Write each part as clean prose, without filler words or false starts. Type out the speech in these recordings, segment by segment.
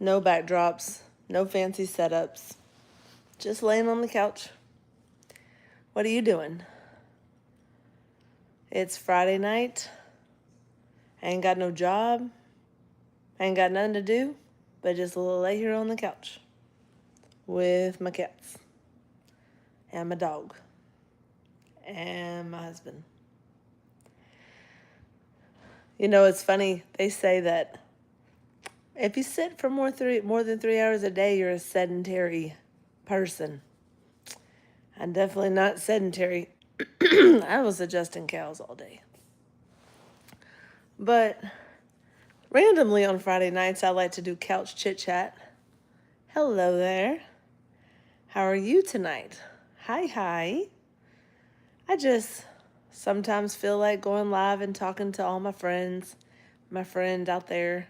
No backdrops, no fancy setups. Just laying on the couch. What are you doing? It's Friday night. I ain't got no job. I ain't got nothing to do, but just lay here on the couch with my cats and my dog and my husband. You know, it's funny. They say that if you sit for more than 3 hours a day, you're a sedentary person. I'm definitely not sedentary. I was adjusting cows all day. But randomly on Friday nights, I like to do couch chit-chat. Hello there. How are you tonight? Hi. I just sometimes feel like going live and talking to all my friends, my friend out there.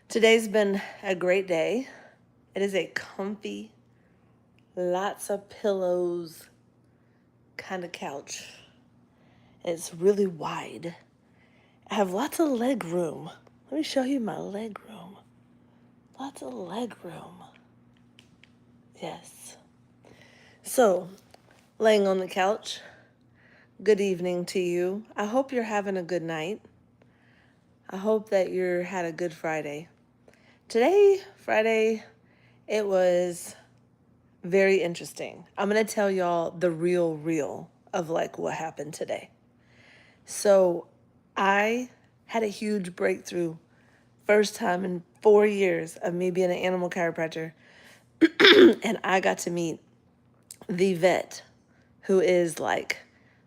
Today's been a great day. It is a comfy, lots of pillows kind of couch. It's really wide. I have lots of leg room. Let me show you my leg room. Lots of leg room. Yes. So, laying on the couch, good evening to you. I hope you're having a good night. I hope that you had a good Friday. Today, Friday, it was very interesting. I'm going to tell y'all the real of like what happened today. So, I had a huge breakthrough. First time in 4 years of me being an animal chiropractor. And I got to meet the vet who is like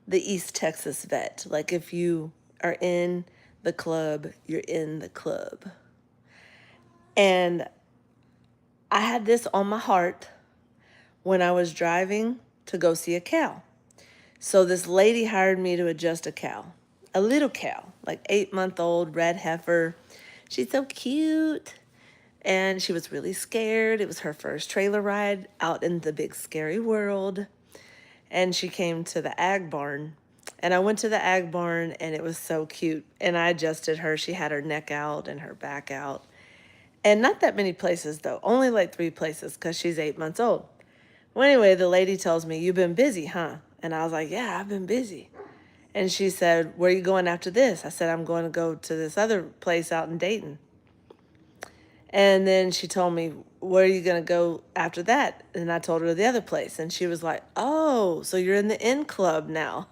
the East Texas vet. Like if you are in the club, you're in the club. And I had this on my heart when I was driving to go see a cow. So this lady hired me to adjust a cow, a little cow, like 8-month-old red heifer. She's so cute. And she was really scared. It was her first trailer ride out in the big scary world. And she came to the ag barn. And I went to the ag barn and it was so cute. And I adjusted her. She had her neck out and her back out. And not that many places though, only like 3 places because she's 8 months old. Well, anyway, the lady tells me, "You've been busy, huh?" And I was like, "Yeah, I've been busy." And she said, "Where are you going after this?" I said, "I'm going to go to this other place out in Dayton." And then she told me, "Where are you going to go after that?" And I told her the other place. And she was like, "Oh, so you're in the Inn Club now."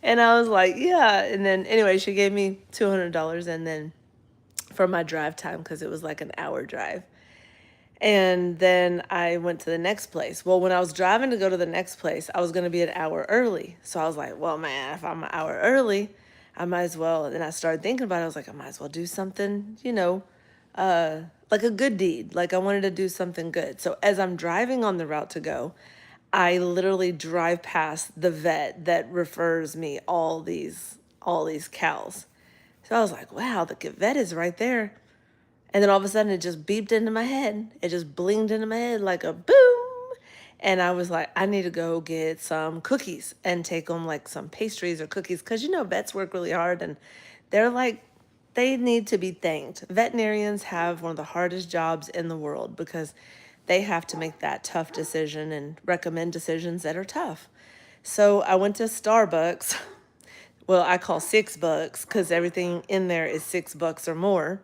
And I was like, "Yeah." And then anyway, she gave me $200 and then for my drive time because it was like an hour drive. And then I went to the next place. Well, when I was driving to go to the next place, I was going to be an hour early. So I was like, well, man, if I'm an hour early, I might as well. And then I started thinking about it. I was like, I might as well do something, like a good deed. Like I wanted to do something good. So as I'm driving on the route to go, I literally drive past the vet that refers me all these cows. So I was like, wow, the vet is right there. And then all of a sudden it just beeped into my head. It just blinged into my head like a boom. And I was like, I need to go get some cookies and take them like some pastries or cookies. Because, vets work really hard and they're like, they need to be thanked. Veterinarians have one of the hardest jobs in the world because they have to make that tough decision and recommend decisions that are tough. So I went to Starbucks. Well, I call $6 because everything in there is $6 or more.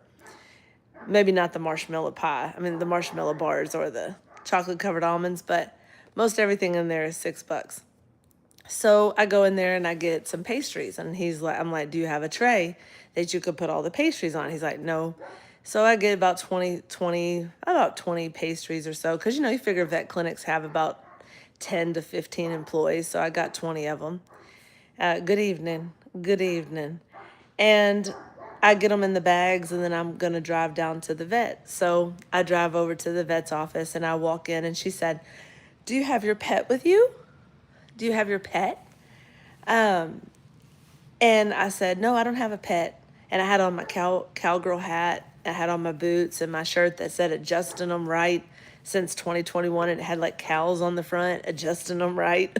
Maybe not the marshmallow pie. I mean, the marshmallow bars or the chocolate covered almonds, but most everything in there is $6. So I go in there and I get some pastries and I'm like, "Do you have a tray that you could put all the pastries on?" He's like, "No." So I get about 20 pastries or so. Cause you figure vet clinics have about 10 to 15 employees. So I got 20 of them. Good evening. Good evening. And I get them in the bags and then I'm going to drive down to the vet. So I drive over to the vet's office and I walk in and she said, "Do you have your pet with you? Do you have your pet?" And I said, "No, I don't have a pet." And I had on my cowgirl hat. I had on my boots and my shirt that said "Adjusting them right" since 2021. And it had like cows on the front, adjusting them right.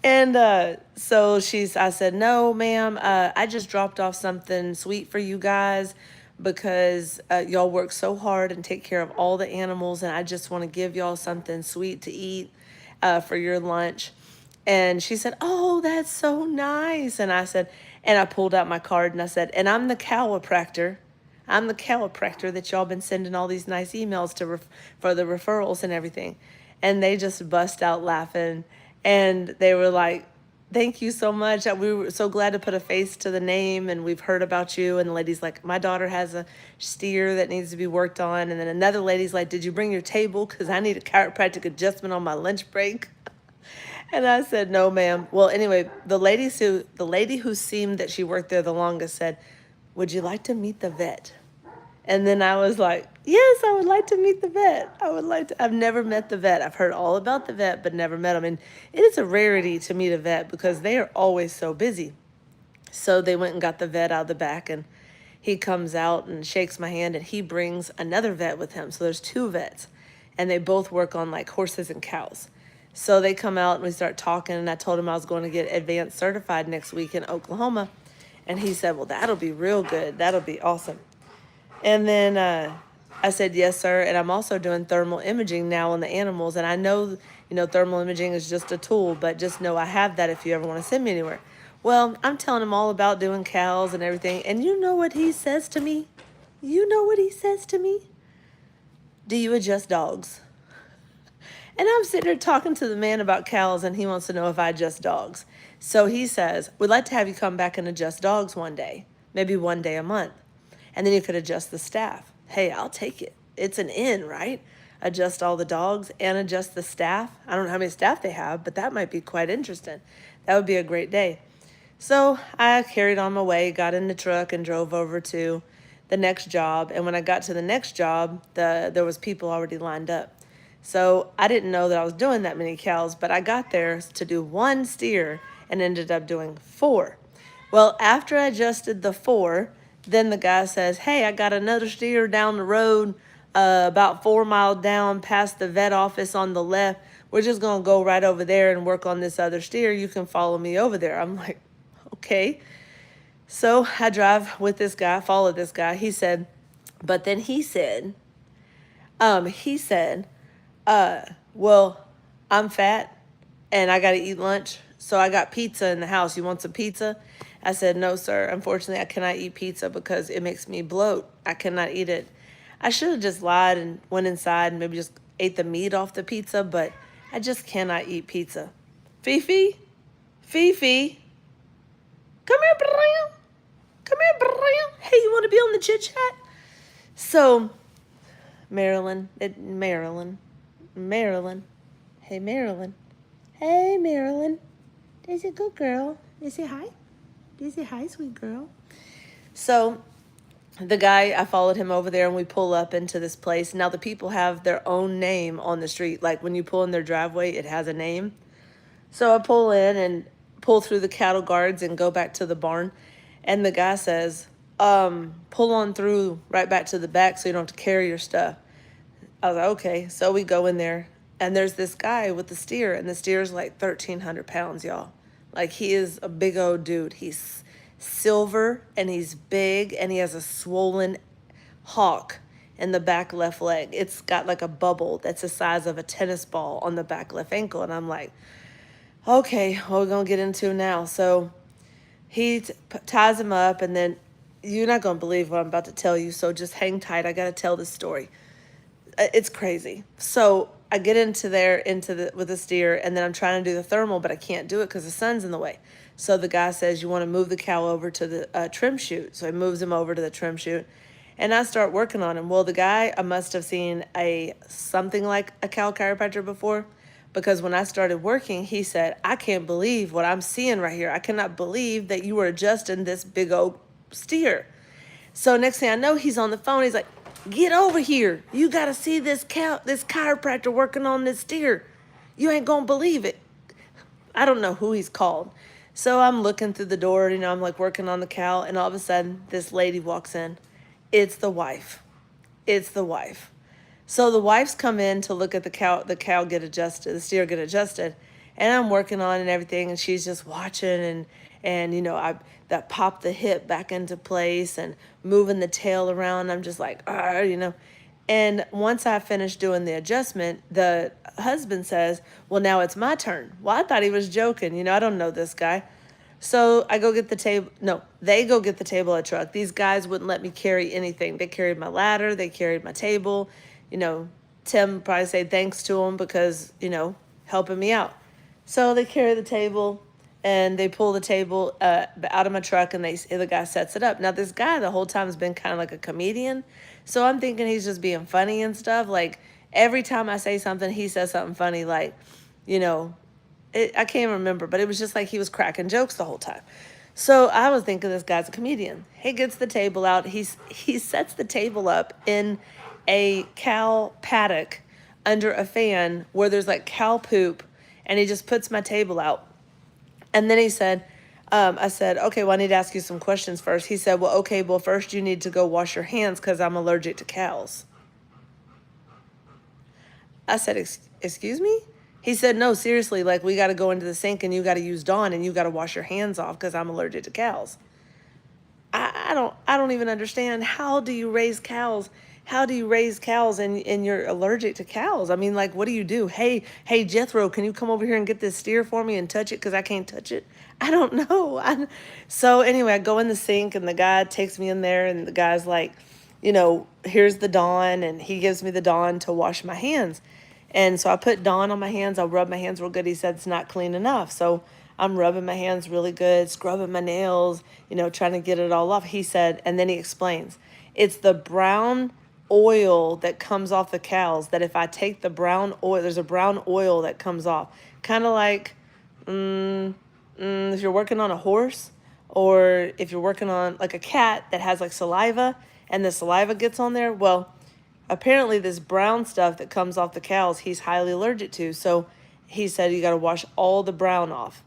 And I said, "No, ma'am, I just dropped off something sweet for you guys, because y'all work so hard and take care of all the animals, and I just want to give y'all something sweet to eat for your lunch. And she said, "Oh, that's so nice." And I said, and I pulled out my card and I said, "And I'm the chiropractor. I'm the chiropractor that y'all been sending all these nice emails to for the referrals and everything." And they just bust out laughing. And they were like, "Thank you so much. We were so glad to put a face to the name, and we've heard about you." And the lady's like, "My daughter has a steer that needs to be worked on." And then another lady's like, "Did you bring your table? Because I need a chiropractic adjustment on my lunch break." And I said, "No, ma'am." Well, anyway, the lady who seemed that she worked there the longest said, "Would you like to meet the vet?" And then I was like, "Yes, I would like to meet the vet. I would like to." I've never met the vet. I've heard all about the vet, but never met him. And it is a rarity to meet a vet because they are always so busy. So they went and got the vet out of the back, and he comes out and shakes my hand, and he brings another vet with him. So there's two vets, and they both work on like horses and cows. So they come out and we start talking, and I told him I was going to get advanced certified next week in Oklahoma. And he said, "Well, that'll be real good. That'll be awesome." And then I said, "Yes, sir." And I'm also doing thermal imaging now on the animals. And I know, thermal imaging is just a tool, but just know I have that if you ever want to send me anywhere. Well, I'm telling him all about doing cows and everything. And you know what he says to me? You know what he says to me? "Do you adjust dogs?" And I'm sitting there talking to the man about cows, and he wants to know if I adjust dogs. So he says, "We'd like to have you come back and adjust dogs one day, maybe one day a month. And then you could adjust the staff." Hey, I'll take it. It's an in, right? Adjust all the dogs and adjust the staff. I don't know how many staff they have, but that might be quite interesting. That would be a great day. So I carried on my way, got in the truck, and drove over to the next job. And when I got to the next job, there was people already lined up. So I didn't know that I was doing that many cows, but I got there to do one steer and ended up doing four. Well, after I adjusted the four, then the guy says, "Hey, I got another steer down the road, about 4 miles down past the vet office on the left. We're just going to go right over there and work on this other steer. You can follow me over there." I'm like, "Okay." So I drive with this guy, follow this guy. He said, but then he said, "Well, I'm fat and I got to eat lunch. So I got pizza in the house. You want some pizza?" I said, "No, sir. Unfortunately, I cannot eat pizza because it makes me bloat. I cannot eat it." I should have just lied and went inside and maybe just ate the meat off the pizza, but I just cannot eat pizza. Fifi, Fifi, come here, Bram. Come here, Bram. Hey, you want to be on the chit chat? So, Marilyn. Hey, Marilyn. Hey, Marilyn. Is a good girl. Is it hi? Is it hi, sweet girl? So the guy, I followed him over there, and we pull up into this place. Now the people have their own name on the street. Like when you pull in their driveway, it has a name. So I pull in and pull through the cattle guards and go back to the barn. And the guy says, "Pull on through right back to the back so you don't have to carry your stuff." I was like, "Okay." So we go in there, and there's this guy with the steer, and the steer's like 1,300 pounds, y'all. Like, he is a big old dude. He's silver, and he's big, and he has a swollen hawk in the back left leg. It's got like a bubble that's the size of a tennis ball on the back left ankle. And I'm like, "Okay, what we're going to get into now?" So he ties him up, and then you're not going to believe what I'm about to tell you. So just hang tight. I got to tell this story. It's crazy. So I get with the steer, and then I'm trying to do the thermal, but I can't do it because the sun's in the way. So the guy says, "You want to move the cow over to the trim chute." So he moves him over to the trim chute, and I start working on him. Well, the guy, I must have seen something like a cow chiropractor before, because when I started working, he said, "I can't believe what I'm seeing right here. I cannot believe that you were adjusting this big old steer." So next thing I know, he's on the phone. He's like, "Get over here. You got to see this chiropractor working on this steer. You ain't going to believe it." I don't know who he's called. So I'm looking through the door, I'm like working on the cow, and all of a sudden this lady walks in. It's the wife. It's the wife. So the wife's come in to look at the cow get adjusted, the steer get adjusted, and I'm working on and everything, and she's just watching, and I that pop the hip back into place and moving the tail around. I'm just like, And once I finished doing the adjustment, the husband says, "Well, now it's my turn." Well, I thought he was joking. I don't know this guy. So I go get the table. No, they go get the table at truck. These guys wouldn't let me carry anything. They carried my ladder. They carried my table. You know, Tim probably say thanks to them because, helping me out. So they carry the table and they pull the table out of my truck, and the guy sets it up. Now, this guy the whole time has been kind of like a comedian. So I'm thinking he's just being funny and stuff. Like every time I say something, he says something funny, like, you know, I can't remember, but it was just like he was cracking jokes the whole time. So I was thinking this guy's a comedian. He gets the table out. He sets the table up in a cow paddock under a fan where there's like cow poop, and he just puts my table out. And then he said, I said, okay, well, I need to ask you some questions first. He said, well, okay, well, first you need to go wash your hands because I'm allergic to cows. I said, excuse me? He said, no, seriously, like we got to go into the sink and you got to use Dawn and you got to wash your hands off because I'm allergic to cows. I don't even understand. How do you raise cows? How do you raise cows and you're allergic to cows? I mean, like, what do you do? Hey, Jethro, can you come over here and get this steer for me and touch it because I can't touch it? I don't know. So anyway, I go in the sink and the guy takes me in there and the guy's like, here's the Dawn, and he gives me the Dawn to wash my hands. And so I put Dawn on my hands. I rub my hands real good. He said it's not clean enough. So I'm rubbing my hands really good, scrubbing my nails, trying to get it all off. He said, and then he explains, it's the brown oil that comes off the cows, that if I take the brown oil, there's a brown oil that comes off. Kind of like if you're working on a horse, or if you're working on like a cat that has like saliva and the saliva gets on there. Well, apparently this brown stuff that comes off the cows, he's highly allergic to. So he said, you got to wash all the brown off.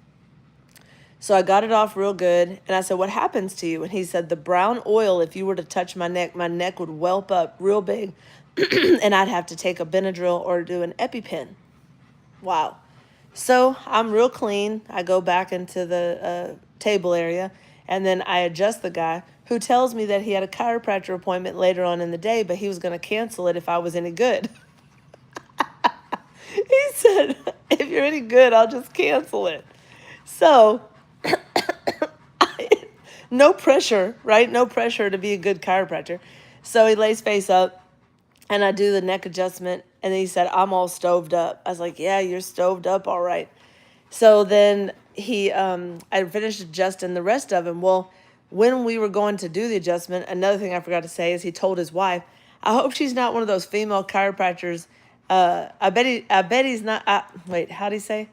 So I got it off real good. And I said, what happens to you? And he said, the brown oil, if you were to touch my neck would whelp up real big. And I'd have to take a Benadryl or do an EpiPen. Wow. So I'm real clean. I go back into the table area, and then I adjust the guy, who tells me that he had a chiropractor appointment later on in the day, but he was going to cancel it if I was any good. He said, if you're any good, I'll just cancel it. So no pressure, right? No pressure to be a good chiropractor. So he lays face up, and I do the neck adjustment, and then he said, I'm all stoved up. I was like, yeah, you're stoved up, all right. So then I finished adjusting the rest of him. Well, when we were going to do the adjustment, another thing I forgot to say is he told his wife, I hope she's not one of those female chiropractors. I bet he's not. Wait, how'd he say?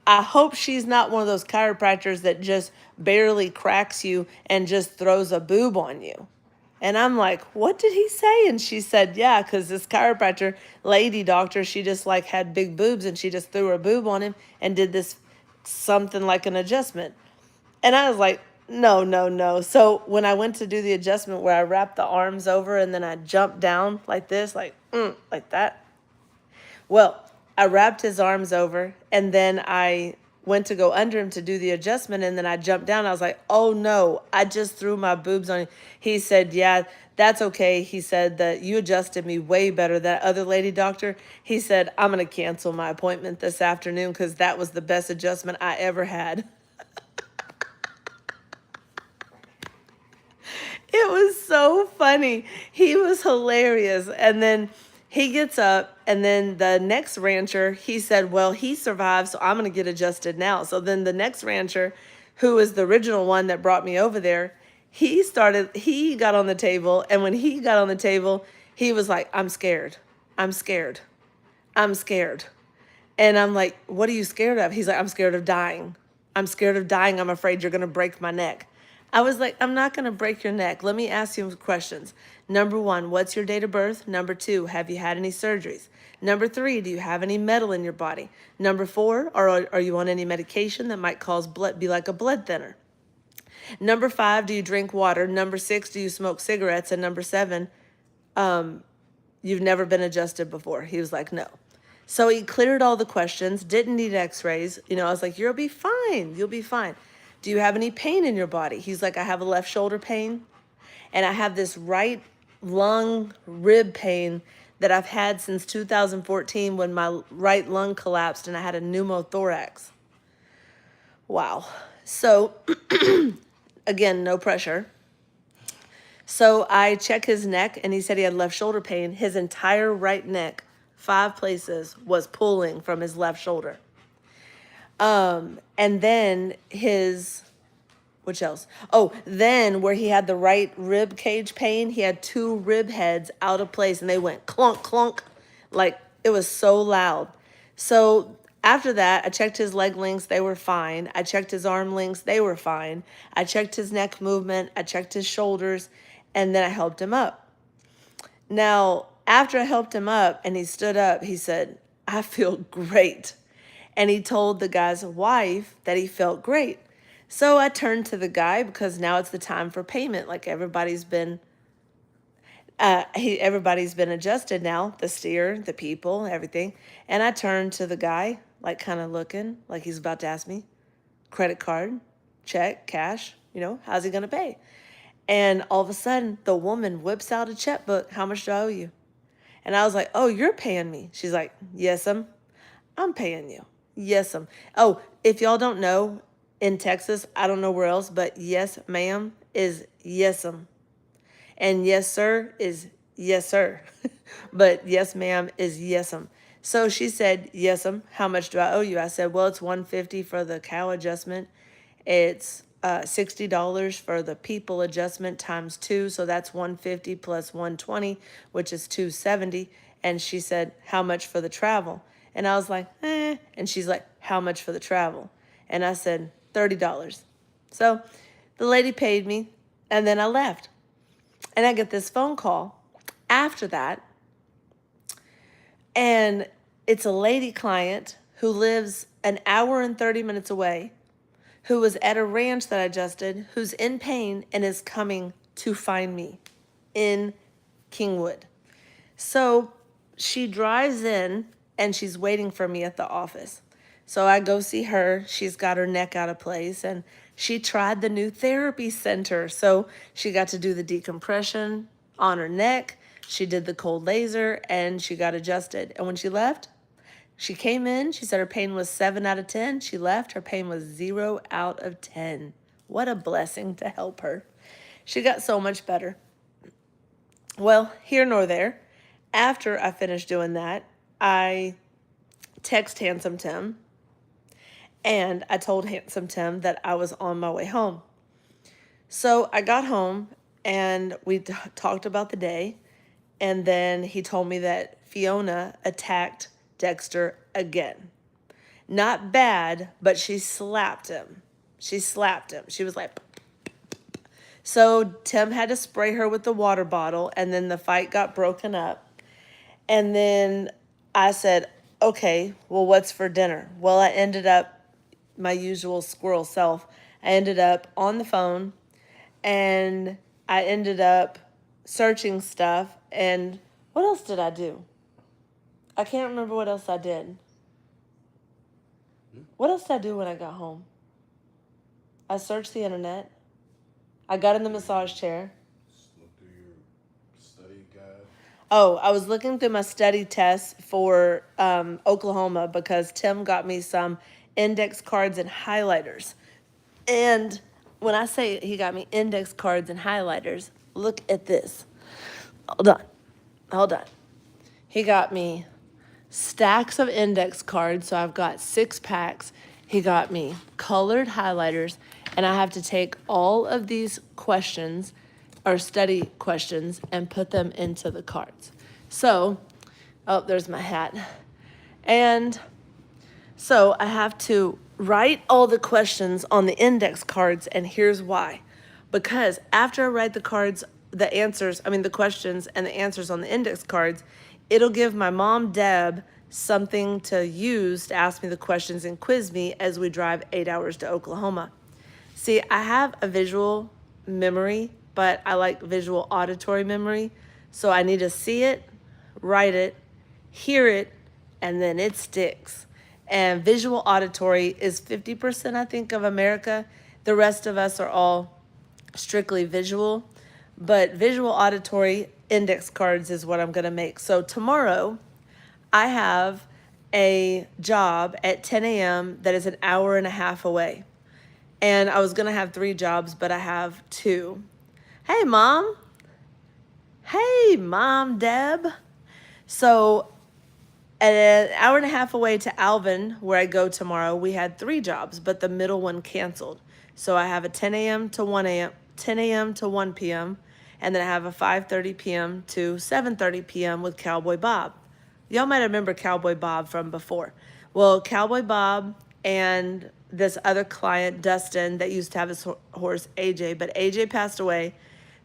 I hope she's not one of those chiropractors that just barely cracks you and just throws a boob on you. And I'm like, what did he say? And she said, yeah, because this chiropractor, lady doctor, she just like had big boobs and she just threw her boob on him and did this something like an adjustment. And I was like, no, no, no. So when I went to do the adjustment where I wrapped the arms over and then I jumped down like this, like that. Well, I wrapped his arms over and then I went to go under him to do the adjustment, and then I jumped down. I was like, oh no, I just threw my boobs on him. He said, yeah, that's okay. He said that you adjusted me way better. That other lady doctor, he said, I'm going to cancel my appointment this afternoon because that was the best adjustment I ever had. It was so funny. He was hilarious. And then he gets up, and then the next rancher, he said, well, he survived, so I'm going to get adjusted now. So then the next rancher, who is the original one that brought me over there, he got on the table, and when he got on the table, he was like, I'm scared. I'm scared. I'm scared. And I'm like, what are you scared of? He's like, I'm scared of dying. I'm scared of dying. I'm afraid you're going to break my neck. I was like, I'm not going to break your neck. Let me ask you questions. Number 1, what's your date of birth? Number 2, have you had any surgeries? Number 3, do you have any metal in your body? Number 4, are you on any medication that might cause be like a blood thinner? Number 5, do you drink water? Number 6, do you smoke cigarettes? And number 7, you've never been adjusted before. He was like, no. So he cleared all the questions, didn't need x-rays. I was like, you'll be fine. You'll be fine. Do you have any pain in your body? He's like, I have a left shoulder pain, and I have this right lung rib pain that I've had since 2014 when my right lung collapsed and I had a pneumothorax. Wow. So, again, no pressure. So I check his neck, and he said he had left shoulder pain. His entire right neck, 5 places, was pulling from his left shoulder. And then which else? Oh, then where he had the right rib cage pain, he had 2 rib heads out of place, and they went clunk, clunk, like it was so loud. So after that, I checked his leg lengths, they were fine. I checked his arm lengths, they were fine. I checked his neck movement, I checked his shoulders, and then I helped him up. Now, after I helped him up and he stood up, he said, I feel great. And he told the guy's wife that he felt great. So I turned to the guy because now it's the time for payment. Like everybody's been adjusted now, the steer, the people, everything. And I turned to the guy, like kind of looking like he's about to ask me, credit card, check, cash, how's he going to pay? And all of a sudden, the woman whips out a checkbook. How much do I owe you? And I was like, oh, you're paying me. She's like, yes, I'm paying you. Yes, Oh, if y'all don't know, in Texas, I don't know where else, but yes, ma'am is yes, and yes, sir is yes, sir. But yes, ma'am is yes, So she said, yes, how much do I owe you? I said, well, it's $150 for the cow adjustment. It's $60 for the people adjustment times 2. So that's $150 plus $120, which is $270. And she said, how much for the travel? And I was like, eh. And she's like, how much for the travel? And I said, $30. So the lady paid me, and then I left. And I get this phone call after that. And it's a lady client who lives an hour and 30 minutes away, who was at a ranch that I adjusted, who's in pain and is coming to find me in Kingwood. So she drives in and she's waiting for me at the office. So I go see her. She's got her neck out of place, and she tried the new therapy center. So she got to do the decompression on her neck. She did the cold laser, and she got adjusted. And when she left, she came in. She said her pain was 7 out of 10. She left. Her pain was 0 out of 10. What a blessing to help her. She got so much better. Well, here nor there. After I finished doing that, I text Handsome Tim, and I told Handsome Tim that I was on my way home. So I got home, and we talked about the day, and then he told me that Fiona attacked Dexter again. Not bad, but she slapped him. She was like... So Tim had to spray her with the water bottle, and then the fight got broken up. And then I said, okay, well, what's for dinner? Well, I ended up, my usual squirrel self, I ended up on the phone, and I ended up searching stuff. And what else did I do? I can't remember what else I did. What else did I do when I got home? I searched the internet. I got in the massage chair. Look through your study guide. Oh, I was looking through my study tests for Oklahoma because Tim got me some index cards and highlighters. And when I say he got me index cards and highlighters, look at this. Hold on. He got me stacks of index cards, so I've got 6 packs. He got me colored highlighters, and I have to take all of these questions or study questions and put them into the cards. So, oh, there's my hat. And so I have to write all the questions on the index cards, and here's why. Because after I write the questions and the answers on the index cards, it'll give my mom, Deb, something to use to ask me the questions and quiz me as we drive 8 hours to Oklahoma. See, I have a visual memory, but I like visual auditory memory. So I need to see it, write it, hear it, and then it sticks. And visual auditory is 50%, I think, of America. The rest of us are all strictly visual, but visual auditory index cards is what I'm going to make. So tomorrow, I have a job at 10 a.m. that is an hour and a half away. And I was going to have 3 jobs, but I have 2. Hey, Mom. Hey, Mom, Deb. So at an hour and a half away to Alvin, where I go tomorrow, we had 3 jobs, but the middle one canceled. So I have a 10 a.m. to 1 a.m., 10 a.m. to 1 p.m., and then I have a 5:30 p.m. to 7:30 p.m. with Cowboy Bob. Y'all might remember Cowboy Bob from before. Well, Cowboy Bob and this other client, Dustin, that used to have his horse, AJ, but AJ passed away.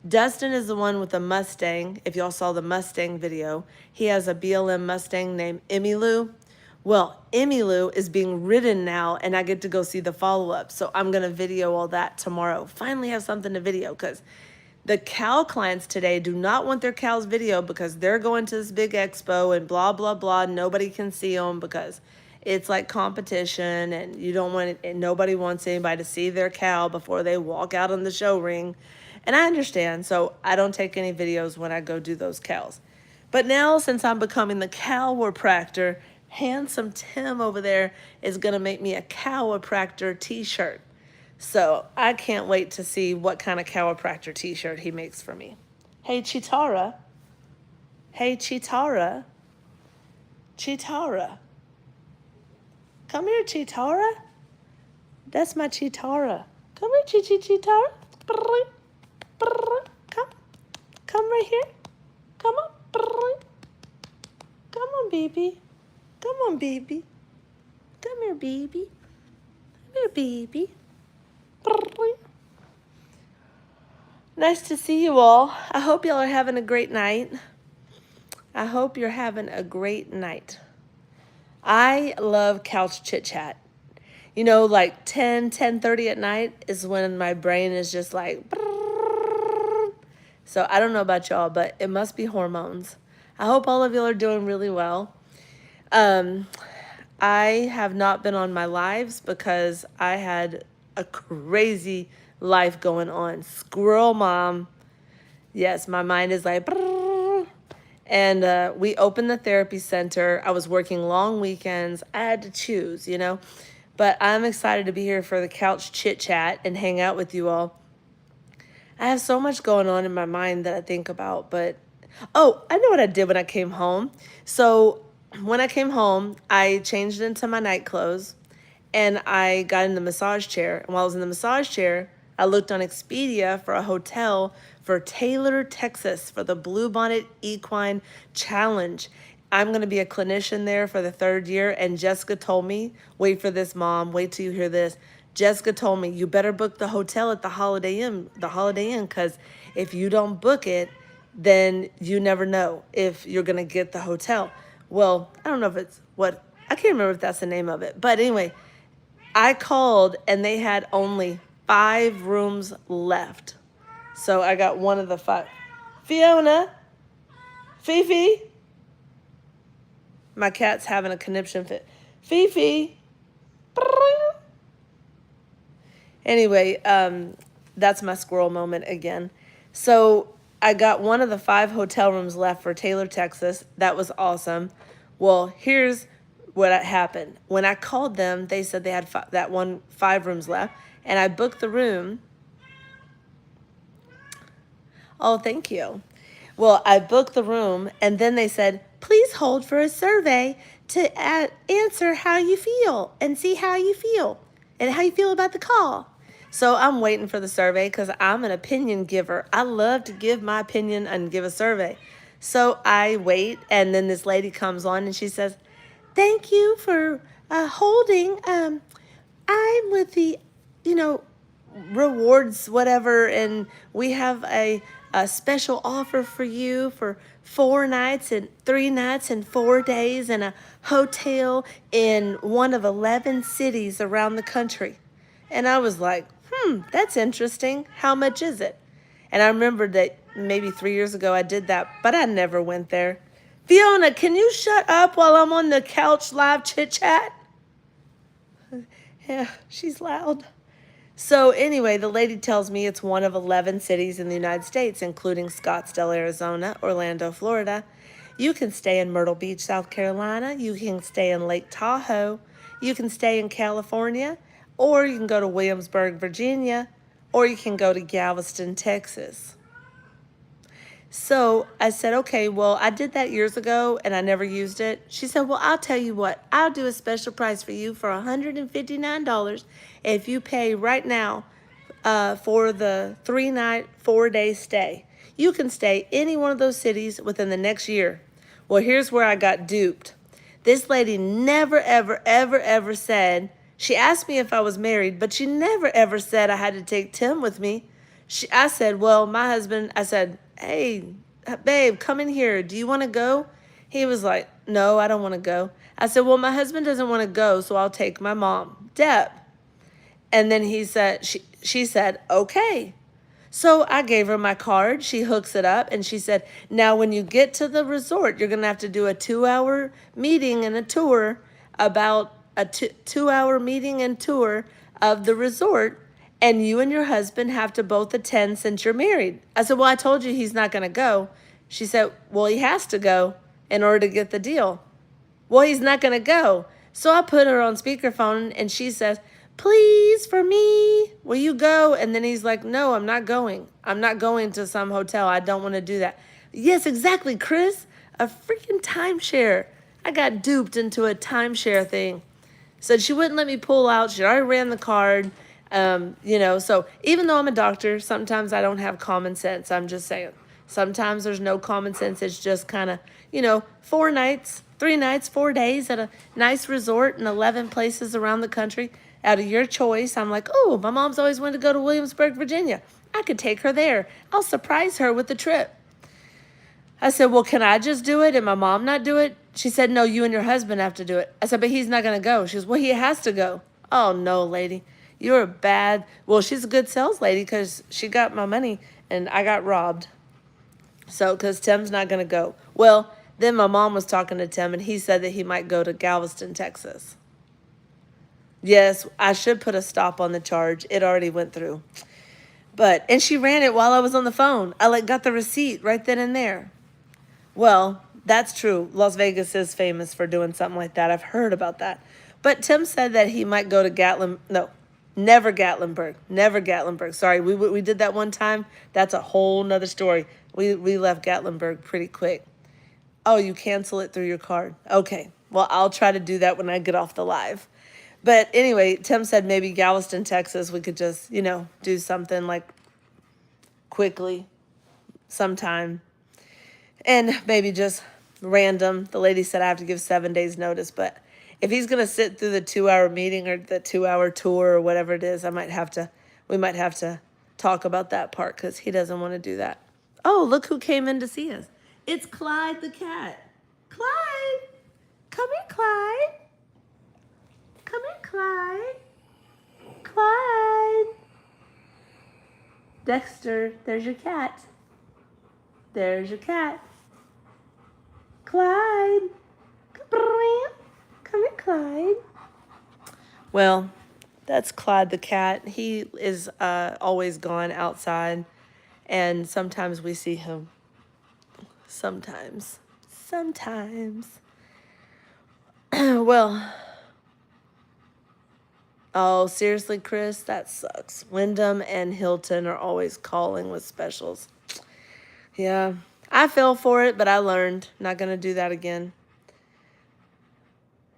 Dustin is the one with the Mustang. If y'all saw the Mustang video, he has a BLM Mustang named Emmylou. Well, Emmylou is being ridden now, and I get to go see the follow-up. So I'm going to video all that tomorrow. Finally have something to video, because the cow clients today do not want their cows video because they're going to this big expo and blah, blah, blah. Nobody can see them because it's like competition, and you don't want it, and nobody wants anybody to see their cow before they walk out on the show ring. And I understand, so I don't take any videos when I go do those cows. But now, since I'm becoming the cow-practor, handsome Tim over there is going to make me a cow-practor t-shirt. So I can't wait to see what kind of cow-practor t-shirt he makes for me. Hey, Chitara. Hey, Chitara. Chitara. Come here, Chitara. That's my Chitara. Come here, Chitara. Come. Come right here. Come on. Come on, baby. Come on, baby. Come here, baby. Come here, baby. Nice to see you all. I hope y'all are having a great night. I hope you're having a great night. I love couch chit-chat. You know, like 10:30 at night is when my brain is just like... So I don't know about y'all, but it must be hormones. I hope all of y'all are doing really well. I have not been on my lives because I had a crazy life going on. Squirrel mom. Yes, my mind is like... And we opened the therapy center. I was working long weekends. I had to choose, you know. But I'm excited to be here for the couch chit-chat and hang out with you all. I have so much going on in my mind that I think about, but... Oh, I know what I did when I came home. So when I came home, I changed into my night clothes, and I got in the massage chair. And while I was in the massage chair, I looked on Expedia for a hotel for Taylor, Texas, for the Bluebonnet Equine Challenge. I'm going to be a clinician there for the 3rd year, and Jessica told me, wait for this, Mom, wait till you hear this. Jessica told me, you better book the hotel at the Holiday Inn, because if you don't book it, then you never know if you're going to get the hotel. Well, I don't know if it's what, I can't remember if that's the name of it. But anyway, I called and they had only 5 rooms left. So I got one of the 5. Fiona, Fifi. My cat's having a conniption fit. Fifi. Anyway, that's my squirrel moment again. So I got one of the 5 hotel rooms left for Taylor, Texas. That was awesome. Well, here's what happened. When I called them, they said they had 5 rooms left, and I booked the room. Oh, thank you. Well, I booked the room, and then they said, please hold for a survey to answer how you feel and see how you feel and how you feel about the call. So I'm waiting for the survey because I'm an opinion giver. I love to give my opinion and give a survey. So I wait, and then this lady comes on, and she says, thank you for holding. I'm with the, rewards, whatever, and we have a special offer for you for 4 nights and 3 nights and 4 days in a hotel in one of 11 cities around the country. And I was like, that's interesting. How much is it? And I remembered that maybe 3 years ago I did that, but I never went there. Fiona, can you shut up while I'm on the couch live chit-chat? Yeah, she's loud. So, anyway, the lady tells me it's one of 11 cities in the United States, including Scottsdale, Arizona, Orlando, Florida. You can stay in Myrtle Beach, South Carolina. You can stay in Lake Tahoe. You can stay in California. Or you can go to Williamsburg, Virginia. Or you can go to Galveston, Texas. So I said, okay, well, I did that years ago and I never used it. She said, well, I'll tell you what, I'll do a special price for you for $159 if you pay right now for the 3-night, 4-day stay. You can stay any one of those cities within the next year. Well, here's where I got duped. This lady never, ever, ever, ever said, she asked me if I was married, but she never, ever said I had to take Tim with me. I said, well, my husband, I said, hey, babe, come in here. Do you want to go? He was like, no, I don't want to go. I said, well, my husband doesn't want to go, so I'll take my mom, Deb. And then she said, okay. So I gave her my card. She hooks it up and she said, now when you get to the resort, you're going to have to do a 2-hour meeting and a tour about a 2-hour meeting and tour of the resort. And you and your husband have to both attend since you're married. I said, well, I told you he's not going to go. She said, well, he has to go in order to get the deal. Well, he's not going to go. So I put her on speakerphone and she says, please, for me, will you go? And then he's like, no, I'm not going. I'm not going to some hotel. I don't want to do that. Yes, exactly, Chris. A freaking timeshare. I got duped into a timeshare thing. So she wouldn't let me pull out. She already ran the card. So even though I'm a doctor, sometimes I don't have common sense. I'm just saying. Sometimes there's no common sense. It's just kind of, 4 nights, 3 nights, 4 days at a nice resort in 11 places around the country out of your choice. I'm like, oh, my mom's always wanted to go to Williamsburg, Virginia. I could take her there. I'll surprise her with the trip. I said, well, can I just do it and my mom not do it? She said, no, you and your husband have to do it. I said, but he's not going to go. She goes, well, he has to go. Oh, no, lady. You're bad. Well, she's a good sales lady because she got my money and I got robbed. So, because Tim's not going to go. Well, then my mom was talking to Tim and he said that he might go to Galveston, Texas. Yes, I should put a stop on the charge. It already went through. And she ran it while I was on the phone. I got the receipt right then and there. Well, that's true. Las Vegas is famous for doing something like that. I've heard about that. But Tim said that he might go to never Gatlinburg. Sorry, we did that one time. That's a whole nother story. We left Gatlinburg pretty quick. Oh, you cancel it through your card. Okay. Well, I'll try to do that when I get off the live. But anyway, Tim said maybe Galveston, Texas, we could just, do something like quickly sometime. And maybe just random. The lady said I have to give 7 days notice, but if he's going to sit through the 2-hour meeting or the 2-hour tour or whatever it is, we might have to talk about that part because he doesn't want to do that. Oh, look who came in to see us. It's Clyde the cat. Clyde. Come here, Clyde. Come here, Clyde. Clyde. Dexter, there's your cat. There's your cat. Clyde. Come here, Clyde. Well, that's Clyde the cat. He is always gone outside, and sometimes we see him. Sometimes. Well, oh, seriously, Chris, that sucks. Wyndham and Hilton are always calling with specials. Yeah, I fell for it, but I learned. Not going to do that again.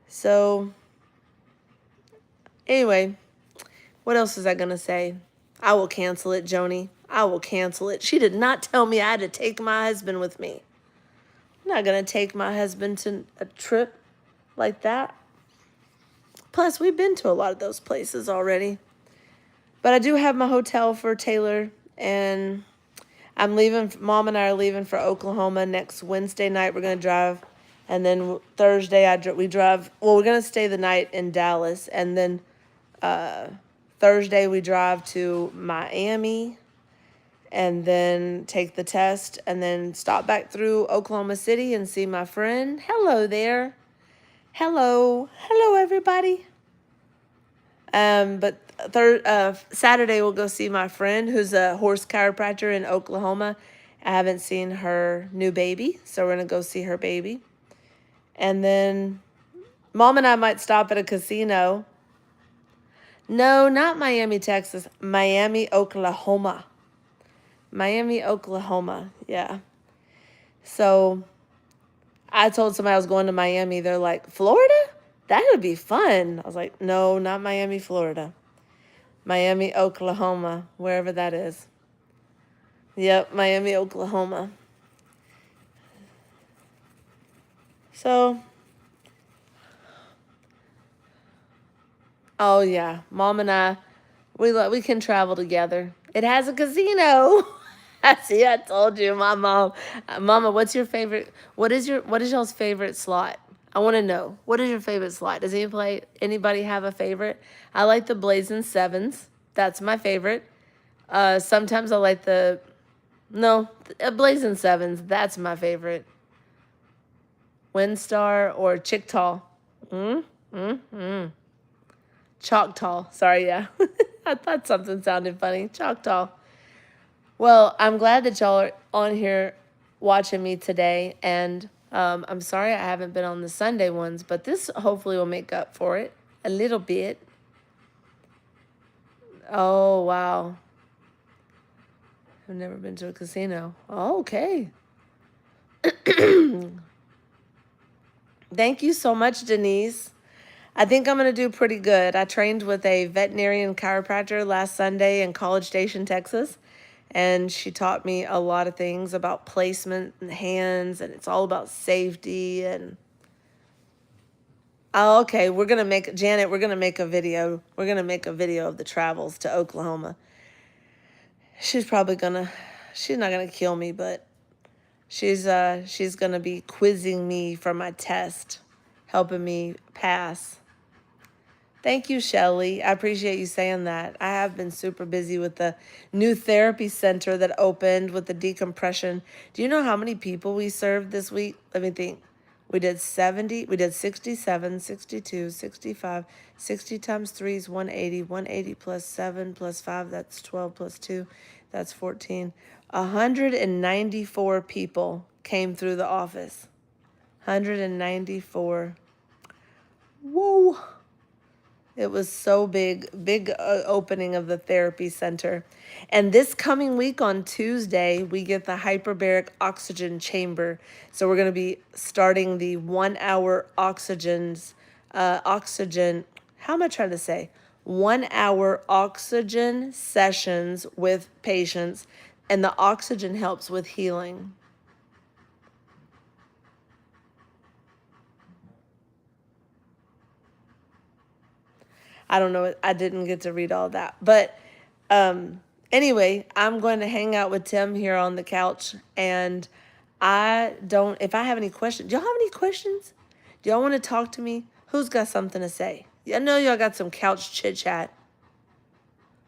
So, anyway, what else was I going to say? I will cancel it, Joni. I will cancel it. She did not tell me I had to take my husband with me. I'm not going to take my husband to a trip like that. Plus, we've been to a lot of those places already. But I do have my hotel for Taylor, and I'm leaving. Mom and I are leaving for Oklahoma next Wednesday night. We're going to drive. And then Thursday, we drive. Well, we're going to stay the night in Dallas. And then Thursday, we drive to Miami. And then take the test. And then stop back through Oklahoma City and see my friend. Hello there. Hello, everybody. But Saturday we'll go see my friend who's a horse chiropractor in Oklahoma. I haven't seen her new baby, so we're gonna go see her baby. And then Mom and I might stop at a casino. No, not Miami, Texas. Miami, Oklahoma. Miami, Oklahoma. Yeah. So I told somebody I was going to Miami. They're like, Florida? That would be fun. I was like, no, not Miami, Florida. Miami, Oklahoma, wherever that is. Yep, Miami, Oklahoma. So, oh yeah, Mom and I, we can travel together. It has a casino. See, I told you, my mom. Mama, what's your favorite? What is y'all's favorite slot? I want to know. What is your favorite slot? Does anybody have a favorite? I like the Blazing Sevens. That's my favorite. Sometimes I like the no, Blazing Sevens. That's my favorite. Windstar or Chictaw. Choctaw. Sorry, yeah. I thought something sounded funny. Choctaw. Well, I'm glad that y'all are on here watching me today. And I'm sorry I haven't been on the Sunday ones, but this hopefully will make up for it a little bit. Oh, wow. I've never been to a casino. Oh, okay. Thank you so much, Denise. I think I'm going to do pretty good. I trained with a veterinarian chiropractor last Sunday in College Station, Texas, and she taught me a lot of things about placement and hands, and it's all about safety. And oh, okay, we're going to make Janet, we're going to make a video. We're going to make a video of the travels to Oklahoma. She's not going to kill me, but she's going to be quizzing me for my test, helping me pass. Thank you, Shelly. I appreciate you saying that. I have been super busy with the new therapy center that opened with the decompression. Do you know how many people we served this week? Let me think. We did 67, 62, 65, 60 times 3 is 180, 180 plus 7 plus 5, that's 12 plus 2, that's 14. 194 people came through the office. 194. Whoa. It was so big opening of the therapy center. And this coming week on Tuesday, we get the hyperbaric oxygen chamber. So we're going to be starting the 1 hour oxygen, how am I trying to say? 1 hour oxygen sessions with patients. And the oxygen helps with healing. I don't know. I didn't get to read all that. But anyway, I'm going to hang out with Tim here on the couch. And if I have any questions, do y'all have any questions? Do y'all want to talk to me? Who's got something to say? I know y'all got some couch chit chat.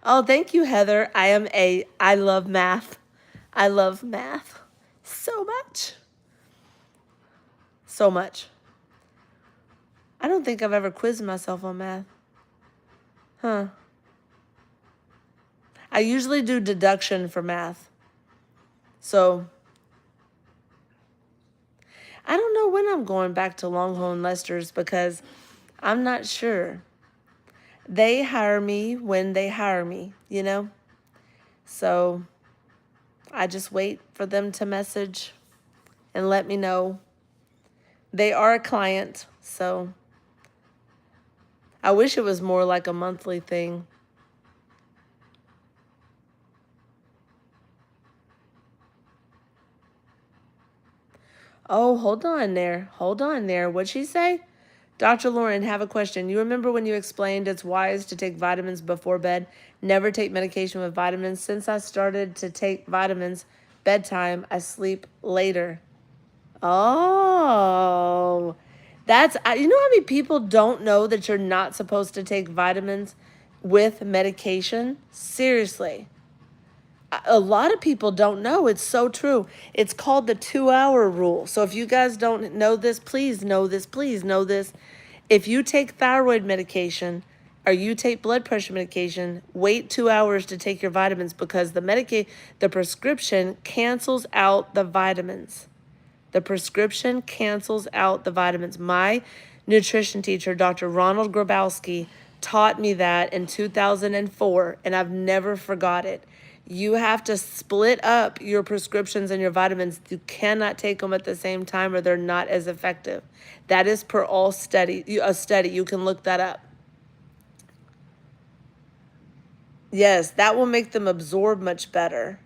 Oh, thank you, Heather. I love math. I love math so much. So much. I don't think I've ever quizzed myself on math. Huh. I usually do deduction for math. So, I don't know when I'm going back to Longhorn Lester's because I'm not sure. They hire me when they hire me, you know? So, I just wait for them to message and let me know. They are a client, so I wish it was more like a monthly thing. Oh, hold on there. Hold on there. What'd she say? Dr. Lauren, have a question. You remember when you explained it's wise to take vitamins before bed? Never take medication with vitamins. Since I started to take vitamins bedtime, I sleep later. Oh, you know how many people don't know that you're not supposed to take vitamins with medication? Seriously. A lot of people don't know. It's so true. It's called the 2-hour rule. So if you guys don't know this, please know this. Please know this. If you take thyroid medication or you take blood pressure medication, wait 2 hours to take your vitamins because the prescription cancels out the vitamins. The prescription cancels out the vitamins. My nutrition teacher, Dr. Ronald Grabowski, taught me that in 2004, and I've never forgot it. You have to split up your prescriptions and your vitamins. You cannot take them at the same time or they're not as effective. That is per all study, a study. You can look that up. Yes, that will make them absorb much better.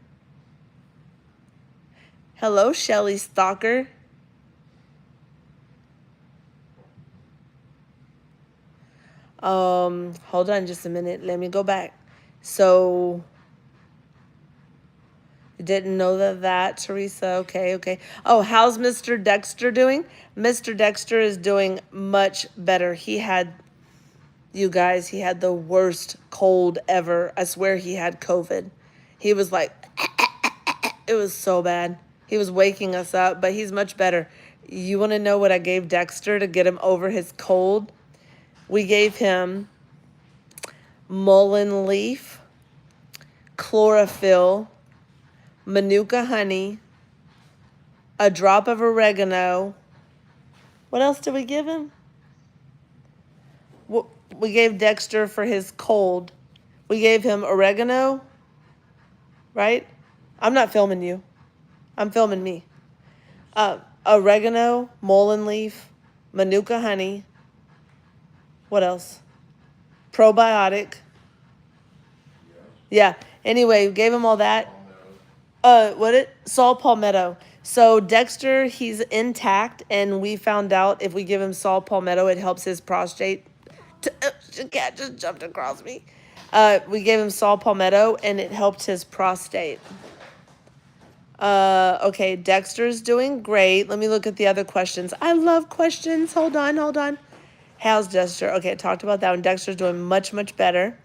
Hello, Shelly Stalker. Hold on just a minute. Let me go back. So, didn't know that, Teresa. Okay. Oh, how's Mr. Dexter doing? Mr. Dexter is doing much better. You guys, he had the worst cold ever. I swear he had COVID. He was like, it was so bad. He was waking us up, but he's much better. You want to know what I gave Dexter to get him over his cold? We gave him mullein leaf, chlorophyll, manuka honey, a drop of oregano. What else did we give him? We gave Dexter for his cold. We gave him oregano, right? I'm not filming you. I'm filming me. Oregano, mullein leaf, manuka honey. What else? Probiotic. Yeah. Anyway, gave him all that. Saw palmetto. So Dexter, he's intact, and we found out if we give him saw palmetto, it helps his prostate. The cat just jumped across me. We gave him saw palmetto, and it helped his prostate. Okay, Dexter's doing great. Let me look at the other questions. I love questions. Hold on. How's Dexter? Okay, I talked about that one. Dexter's doing much, much better.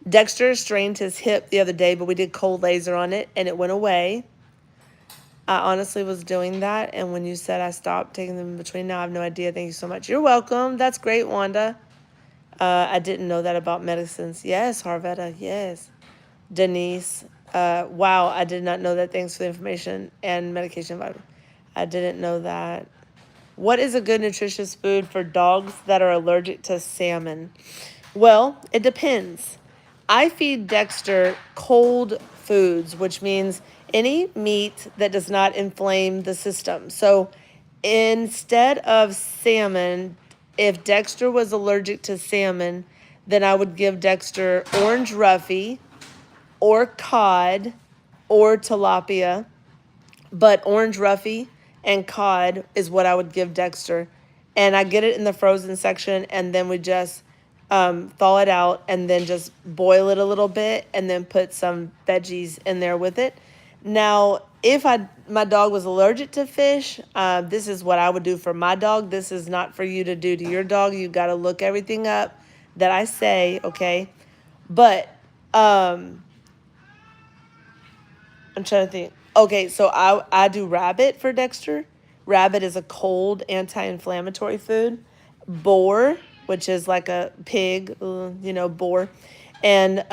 Dexter strained his hip the other day, but we did cold laser on it, and it went away. I honestly was doing that, and when you said I stopped taking them in between now, I have no idea. Thank you so much. You're welcome. That's great, Wanda. I didn't know that about medicines. Yes, Harvetta, yes. Denise, wow, I did not know that. Thanks for the information and medication vitamin. I didn't know that. What is a good nutritious food for dogs that are allergic to salmon? Well, it depends. I feed Dexter cold foods, which means any meat that does not inflame the system. So instead of salmon, if Dexter was allergic to salmon, then I would give Dexter orange roughy or cod or tilapia. But orange roughy and cod is what I would give Dexter. And I get it in the frozen section, and then we just thaw it out and then just boil it a little bit and then put some veggies in there with it. Now, if my dog was allergic to fish, this is what I would do for my dog. This is not for you to do to your dog. You got to look everything up that I say, okay? But I'm trying to think. Okay, so I do rabbit for Dexter. Rabbit is a cold anti-inflammatory food. Boar, which is like a pig, boar, and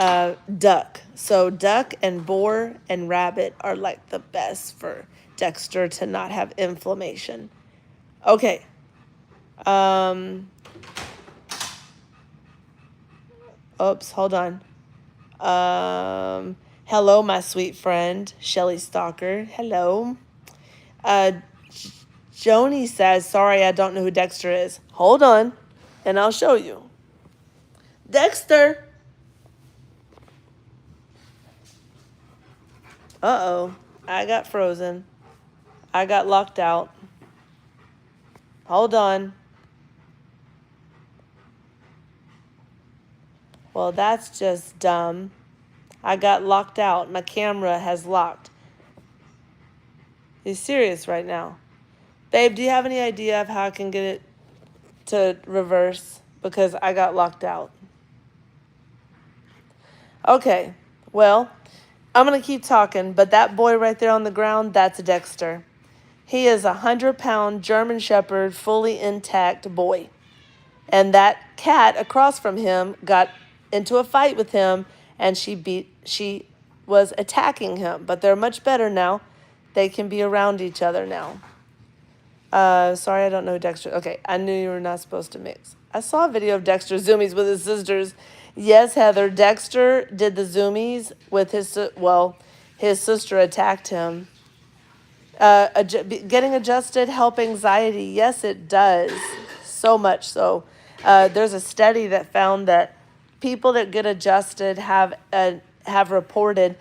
duck. So duck and boar and rabbit are like the best for Dexter to not have inflammation. Okay. Oops, hold on. Hello, my sweet friend, Shelly Stalker. Hello. Joni says, sorry, I don't know who Dexter is. Hold on, and I'll show you. Dexter. Uh-oh, I got frozen. I got locked out. Hold on. Well, that's just dumb. I got locked out. My camera has locked. He's serious right now. Babe, do you have any idea of how I can get it to reverse? Because I got locked out. Okay, well, I'm going to keep talking, but that boy right there on the ground, that's Dexter. He is a 100-pound German Shepherd, fully intact boy. And that cat across from him got into a fight with him, and she was attacking him. But they're much better now. They can be around each other now. Sorry, I don't know Dexter. Okay, I knew you were not supposed to mix. I saw a video of Dexter zoomies with his sisters. Yes, Heather, Dexter did the zoomies with his sister attacked him. Getting adjusted help anxiety. Yes, it does. So much so. There's a study that found that people that get adjusted have reported,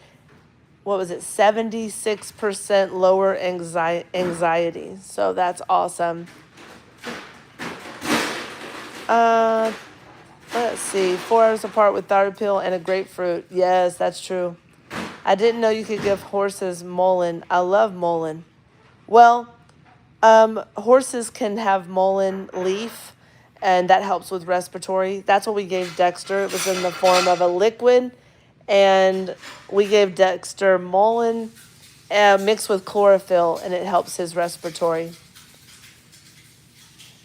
what was it, 76% lower anxiety. So that's awesome. Let's see, 4 hours apart with thyroid pill and a grapefruit. Yes, that's true. I didn't know you could give horses mullein. I love mullein. Well, horses can have mullein leaf, and that helps with respiratory. That's what we gave Dexter. It was in the form of a liquid, and we gave Dexter mullein mixed with chlorophyll, and it helps his respiratory.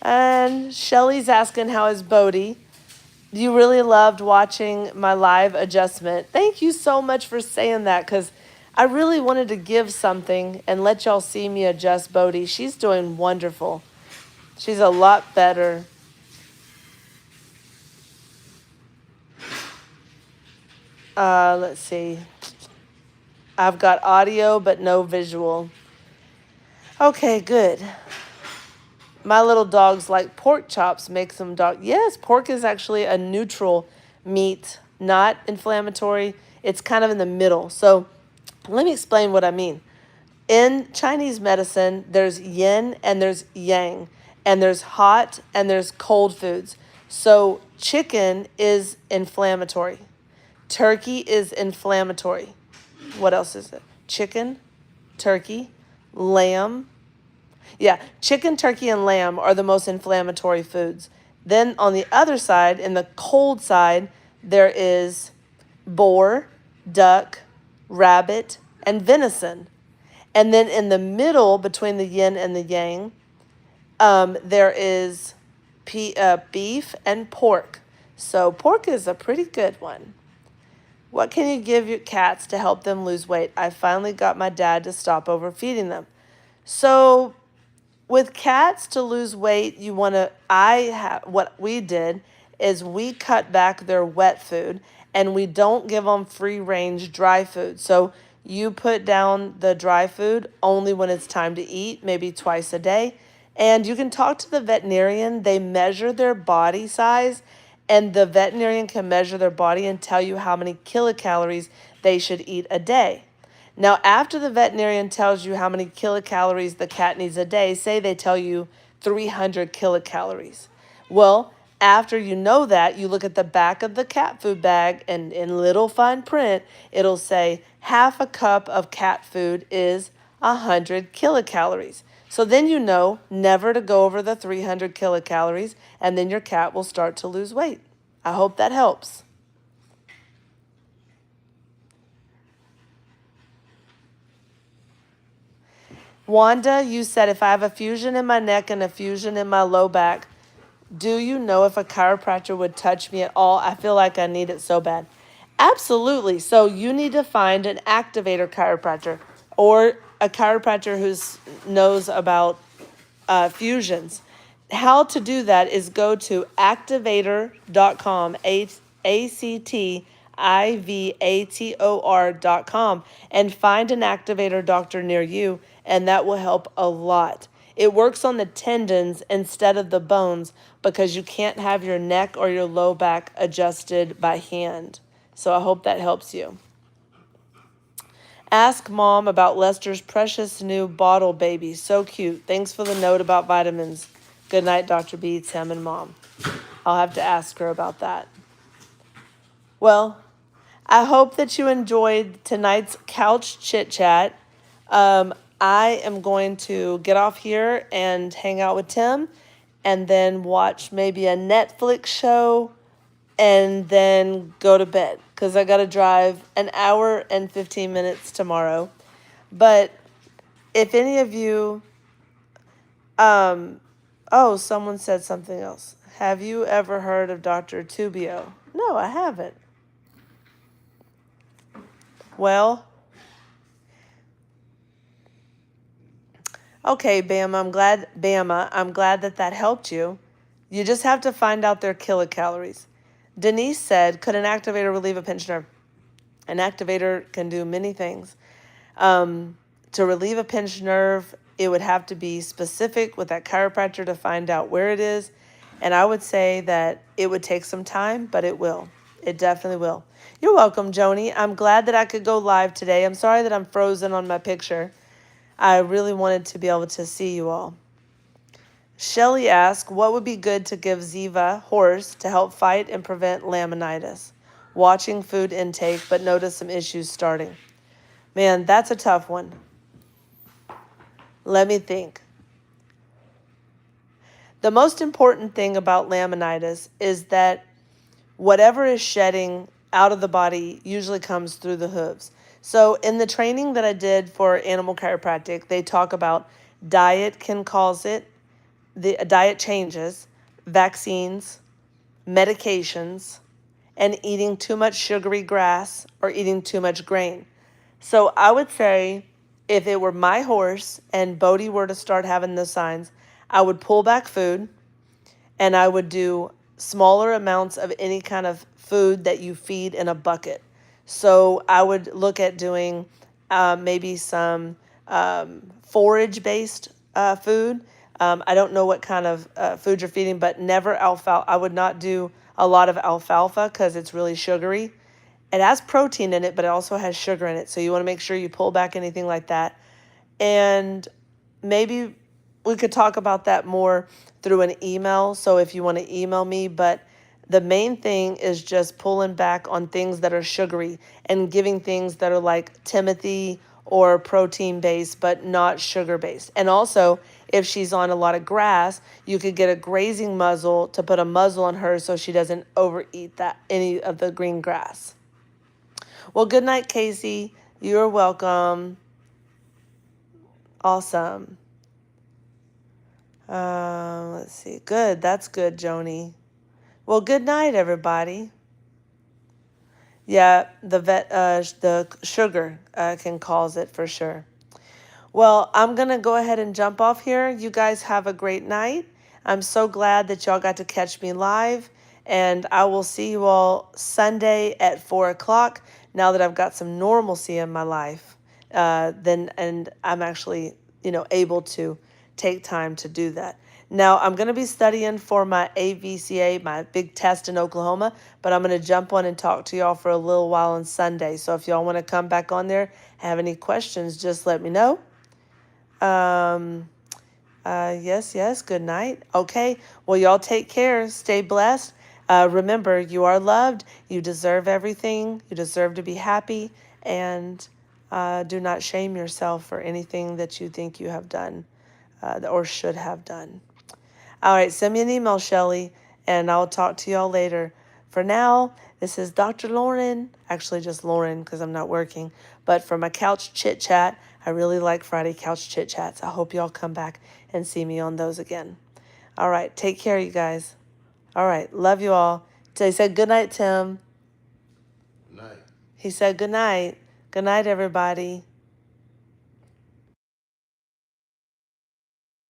And Shelly's asking, how is Bodie? You really loved watching my live adjustment. Thank you so much for saying that, because I really wanted to give something and let y'all see me adjust Bodie. She's doing wonderful. She's a lot better. Let's see. I've got audio but no visual. Okay, good. My little dogs like pork chops, make some dog. Yes, pork is actually a neutral meat, not inflammatory. It's kind of in the middle. So let me explain what I mean. In Chinese medicine, there's yin and there's yang, and there's hot and there's cold foods. So chicken is inflammatory. Turkey is inflammatory. What else is it? Chicken, turkey, lamb. Yeah, chicken, turkey, and lamb are the most inflammatory foods. Then on the other side, in the cold side, there is boar, duck, rabbit, and venison. And then in the middle, between the yin and the yang, there is beef and pork. So pork is a pretty good one. What can you give your cats to help them lose weight? I finally got my dad to stop overfeeding them. So with cats to lose weight, what we did is we cut back their wet food, and we don't give them free range dry food. So you put down the dry food only when it's time to eat, maybe twice a day. And you can talk to the veterinarian. They measure their body size, and the veterinarian can measure their body and tell you how many kilocalories they should eat a day. Now, after the veterinarian tells you how many kilocalories the cat needs a day, say they tell you 300 kilocalories. Well, after you know that, you look at the back of the cat food bag, and in little fine print, it'll say half a cup of cat food is 100 kilocalories. So then you know never to go over the 300 kilocalories, and then your cat will start to lose weight. I hope that helps. Wanda, you said if I have a fusion in my neck and a fusion in my low back, do you know if a chiropractor would touch me at all? I feel like I need it so bad. Absolutely. So you need to find an activator chiropractor, or a chiropractor who knows about fusions. How to do that is go to activator.com, activator.com, and find an activator doctor near you, and that will help a lot. It works on the tendons instead of the bones, because you can't have your neck or your low back adjusted by hand. So I hope that helps you. Ask Mom about Lester's precious new bottle baby. So cute. Thanks for the note about vitamins. Good night, Dr. B, Tim, and Mom. I'll have to ask her about that. Well, I hope that you enjoyed tonight's couch chit-chat. I am going to get off here and hang out with Tim, and then watch maybe a Netflix show, and then go to bed, because I got to drive an hour and 15 minutes tomorrow. But if any of you, oh, someone said something else. Have you ever heard of Dr. Tubio? No, I haven't. Well, okay, Bama, I'm glad that that helped you. You just have to find out their kilocalories. Denise said, could an activator relieve a pinched nerve? An activator can do many things. To relieve a pinched nerve, it would have to be specific with that chiropractor to find out where it is. And I would say that it would take some time, but it will. It definitely will. You're welcome, Joni. I'm glad that I could go live today. I'm sorry that I'm frozen on my picture. I really wanted to be able to see you all. Shelly asked, what would be good to give Ziva horse to help fight and prevent laminitis? Watching food intake, but notice some issues starting. Man, that's a tough one. Let me think. The most important thing about laminitis is that whatever is shedding out of the body usually comes through the hooves. So in the training that I did for animal chiropractic, they talk about diet can cause it, the diet changes, vaccines, medications, and eating too much sugary grass or eating too much grain. So I would say if it were my horse and Bodhi were to start having those signs, I would pull back food and I would do smaller amounts of any kind of food that you feed in a bucket. So I would look at doing maybe some forage based food. I don't know what kind of food you're feeding, but never alfalfa. I would not do a lot of alfalfa because it's really sugary. It has protein in it, but it also has sugar in it. So you want to make sure you pull back anything like that. And maybe we could talk about that more through an email. So if you want to email me, but the main thing is just pulling back on things that are sugary and giving things that are like Timothy or protein based, but not sugar based. And also, if she's on a lot of grass, you could get a grazing muzzle to put a muzzle on her so she doesn't overeat that any of the green grass. Well, good night, Casey. You're welcome. Awesome. Let's see. Good. That's good, Joni. Well, good night, everybody. Yeah, the sugar can cause it for sure. Well, I'm gonna go ahead and jump off here. You guys have a great night. I'm so glad that y'all got to catch me live, and I will see you all Sunday at 4 o'clock. Now that I've got some normalcy in my life, and I'm actually, able to take time to do that. Now, I'm going to be studying for my AVCA, my big test in Oklahoma, but I'm going to jump on and talk to y'all for a little while on Sunday. So if y'all want to come back on there, have any questions, just let me know. Yes, good night. Okay, well, y'all take care. Stay blessed. Remember, you are loved. You deserve everything. You deserve to be happy. And do not shame yourself for anything that you think you have done or should have done. All right, send me an email, Shelly, and I'll talk to y'all later. For now, this is Dr. Lauren, actually just Lauren because I'm not working, but for my couch chit chat, I really like Friday couch chit chats. I hope y'all come back and see me on those again. All right, take care, you guys. All right, love you all. He said good night, Tim. Night. He said good night. Good night, everybody.